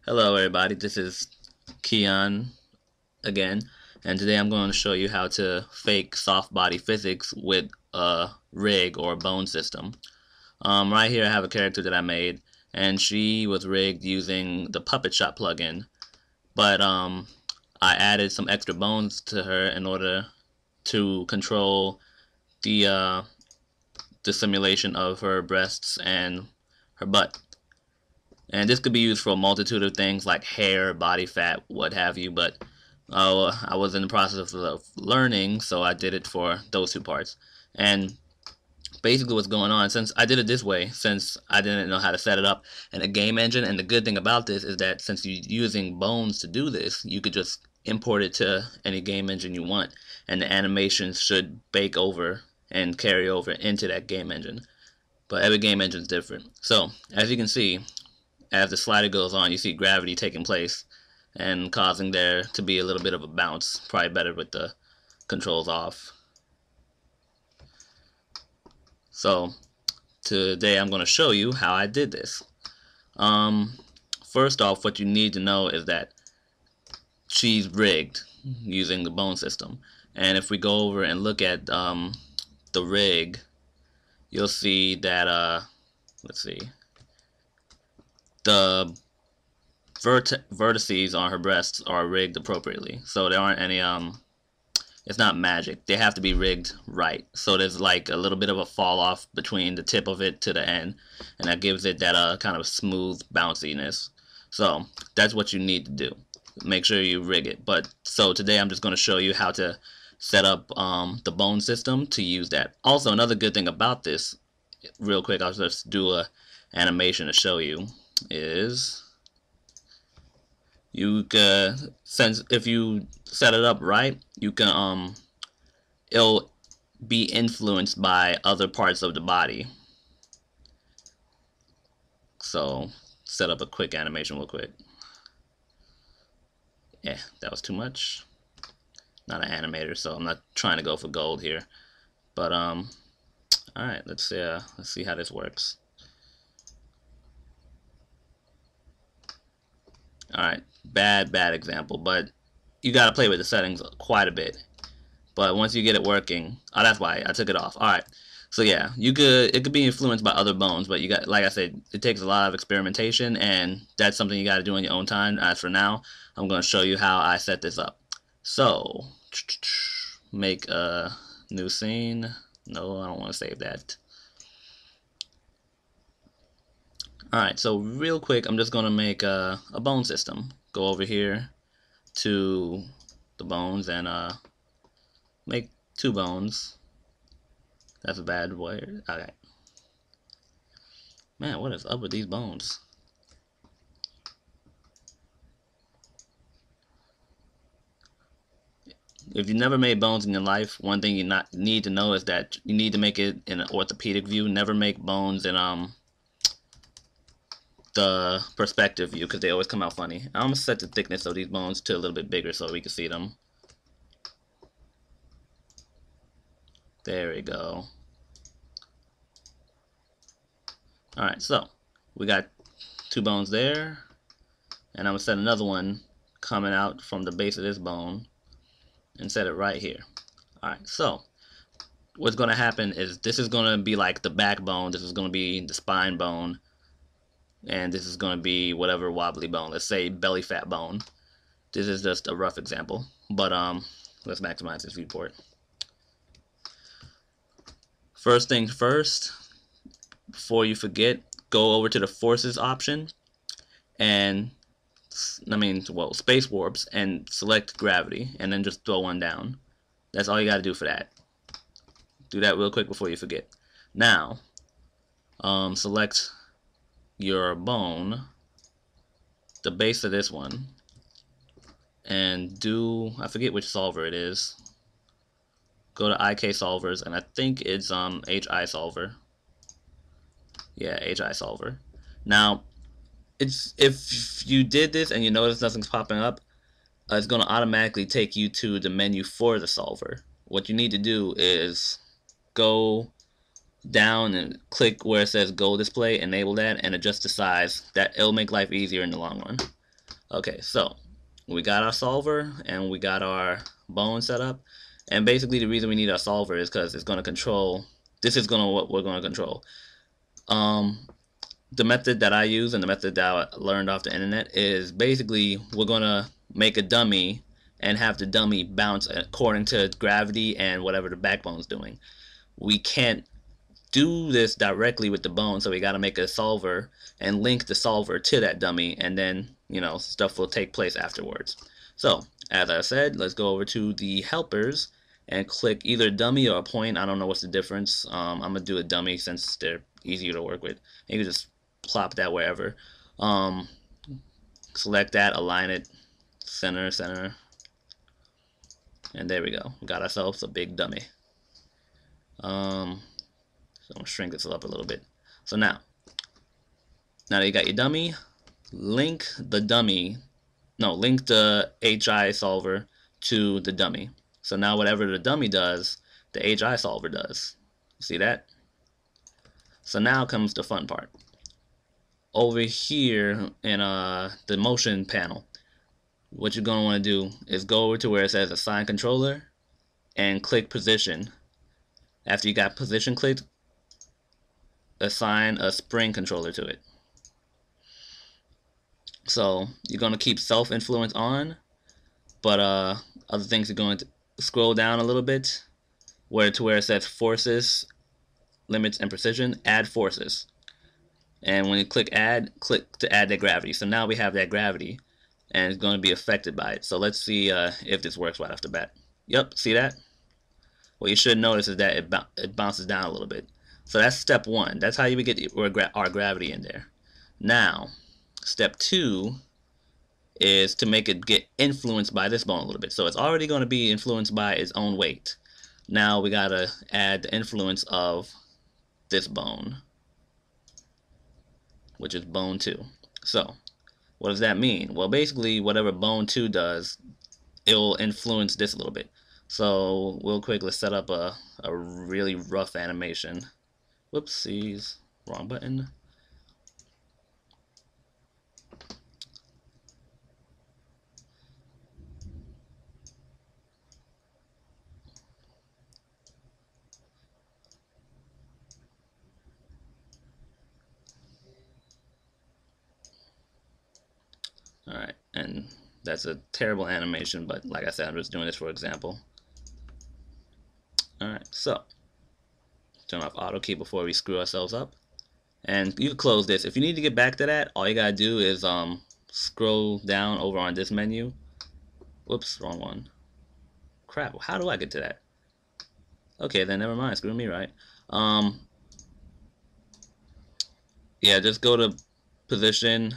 Hello everybody, this is Keon again, and today I'm going to show you how to fake soft body physics with a rig or bone system. Right here I have a character that I made, and she was rigged using the Puppet Shop plugin, but I added some extra bones to her in order to control the the simulation of her breasts and her butt. And this could be used for a multitude of things like hair, body fat, what have you, but I was in the process of learning, so I did it for those two parts. And basically what's going on, since I did it this way, since I didn't know how to set it up in a game engine, and the good thing about this is that since you're using bones to do this, you could just import it to any game engine you want, and the animations should bake over and carry over into that game engine. But every game engine is different. So, as you can see, as the slider goes on, you see gravity taking place and causing there to be a little bit of a bounce. Probably better with the controls off. So today I'm going to show you how I did this. First off, what you need to know is that she's rigged using the bone system. And if we go over and look at the rig, you'll see that, let's see, the vertices on her breasts are rigged appropriately, so there aren't any it's not magic, they have to be rigged right, so there's like a little bit of a fall off between the tip of it to the end, and that gives it that kind of smooth bounciness. So that's what you need to do, make sure you rig it. But so today I'm just going to show you how to set up the bone system to use that. Also, another good thing about this, real quick, I'll just do a animation to show you, is you can, since if you set it up right, you can it'll be influenced by other parts of the body. So set up a quick animation real quick. Yeah, that was too much. Not an animator, so I'm not trying to go for gold here. But all right, let's see how this works. Alright, bad example, but you gotta play with the settings quite a bit. But once you get it working, oh, that's why I took it off. Alright, so yeah, it could be influenced by other bones, but you got, like I said, it takes a lot of experimentation, and that's something you gotta do on your own time. As for now, I'm gonna show you how I set this up. So, make a new scene. No, I don't want to save that. Alright, so real quick, I'm just going to make a bone system. Go over here to the bones and make 2 bones. That's a bad word. Okay. Man, what is up with these bones? If you never made bones in your life, one thing you need to know is that you need to make it in an orthopedic view. Never make bones in the perspective view, because they always come out funny. I'm gonna set the thickness of these bones to a little bit bigger so we can see them. There we go. Alright, so we got 2 bones there, and I'm gonna set another one coming out from the base of this bone and set it right here. Alright, so what's gonna happen is this is gonna be like the backbone, this is gonna be the spine bone, and this is going to be whatever wobbly bone. Let's say belly fat bone. This is just a rough example, but let's maximize this viewport. First things first, before you forget, go over to the forces option and space warps, and select gravity, and then just throw one down. That's all you got to do for that. Do that real quick before you forget. Now, select your bone, the base of this one, and do, I forget which solver it is. Go to IK solvers, and I think it's HI solver. Yeah, HI solver. Now, if you did this and you notice nothing's popping up, it's going to automatically take you to the menu for the solver. What you need to do is go down and click where it says Go Display, enable that, and adjust the size. It'll make life easier in the long run. Okay, so we got our solver and we got our bone set up, and basically the reason we need our solver is because it's going to control. This is going to what we're going to control. The method that I use and the method that I learned off the internet is basically we're going to make a dummy and have the dummy bounce according to gravity and whatever the backbone's doing. We can't do this directly with the bone, so we got to make a solver and link the solver to that dummy, and then stuff will take place afterwards. So as I said, let's go over to the helpers and click either dummy or a point. I don't know what's the difference. I'm gonna do a dummy since they're easier to work with. You can just plop that wherever. Select that, align it, center, and there we go. We got ourselves a big dummy. So I'm gonna shrink this up a little bit. So now that you got your dummy, link the HI solver to the dummy. So now whatever the dummy does, the HI solver does. See that? So now comes the fun part. Over here in the motion panel, what you're going to want to do is go over to where it says assign controller and click position. After you got position clicked, assign a spring controller to it. So you're going to keep self-influence on, but other things you're going to scroll down a little bit where it says forces, limits, and precision, add forces. And when you click add, click to add that gravity. So now we have that gravity and it's going to be affected by it. So let's see if this works right off the bat. Yep, see that? What you should notice is that it bounces down a little bit. So that's step one. That's how you would get our gravity in there. Now, step two is to make it get influenced by this bone a little bit. So it's already going to be influenced by its own weight. Now we got to add the influence of this bone, which is bone 2. So what does that mean? Well, basically whatever bone 2 does, it will influence this a little bit. So real quick, let's set up a really rough animation. Whoopsies, wrong button. Alright, and that's a terrible animation, but like I said, I'm just doing this for example. Alright, so turn off auto key before we screw ourselves up. And you can close this. If you need to get back to that, all you gotta do is scroll down over on this menu. Whoops, wrong one. Crap, how do I get to that? Okay, then never mind, screw me, right? Yeah, just go to position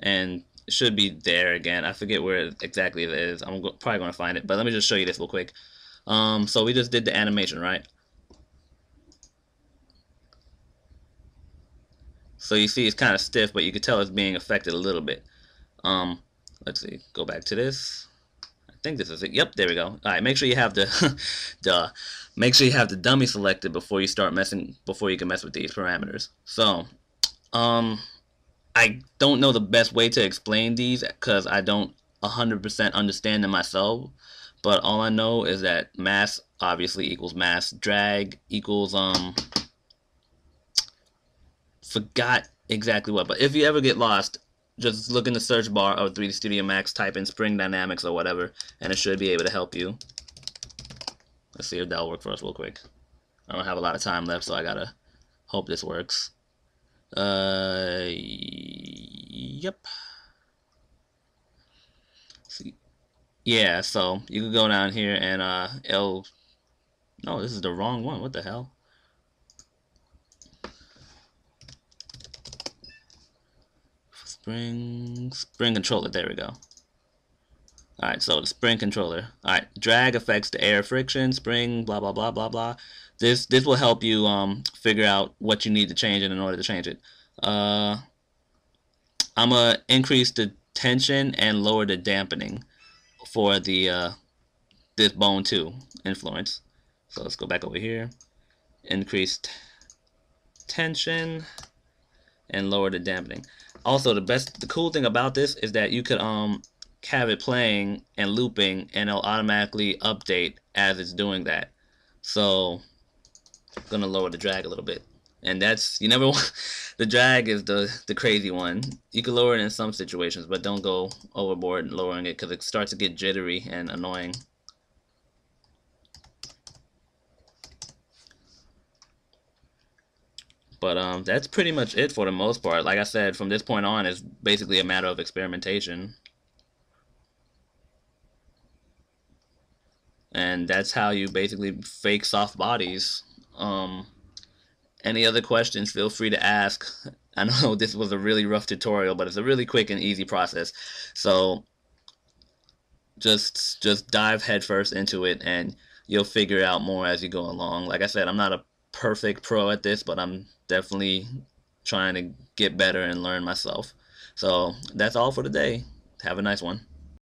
and it should be there again. I forget where exactly it is. I'm probably going to find it, but let me just show you this real quick. So we just did the animation, right? So you see it's kind of stiff, but you can tell it's being affected a little bit. Let's see, go back to this. I think this is it. Yep, there we go. All right, make sure you have the make sure you have the dummy selected before you can mess with these parameters. So, I don't know the best way to explain these because I don't 100% understand them myself, but all I know is that mass obviously equals mass, drag equals forgot exactly what, but if you ever get lost, just look in the search bar of 3D Studio Max, type in spring dynamics or whatever, and it should be able to help you. Let's see if that'll work for us real quick. I don't have a lot of time left, so I gotta hope this works. Yep. See, yeah, so you can go down here and no, this is the wrong one. What the hell? Spring controller. There we go. Alright, so the spring controller. Alright, drag affects the air friction, spring, blah blah blah blah blah. This will help you figure out what you need to change in order to change it. I'm gonna increase the tension and lower the dampening for the this bone 2 influence. So let's go back over here. Increase tension and lower the dampening. Also, the cool thing about this is that you could have it playing and looping, and it'll automatically update as it's doing that. So I'm gonna lower the drag a little bit, and that's you never want. The drag is the crazy one. You can lower it in some situations, but don't go overboard lowering it because it starts to get jittery and annoying. But that's pretty much it for the most part. Like I said, from this point on, it's basically a matter of experimentation. And that's how you basically fake soft bodies. Any other questions, feel free to ask. I know this was a really rough tutorial, but it's a really quick and easy process. So just dive headfirst into it, and you'll figure out more as you go along. Like I said, I'm not a perfect pro at this, but I'm definitely trying to get better and learn myself. So that's all for today. Have a nice one.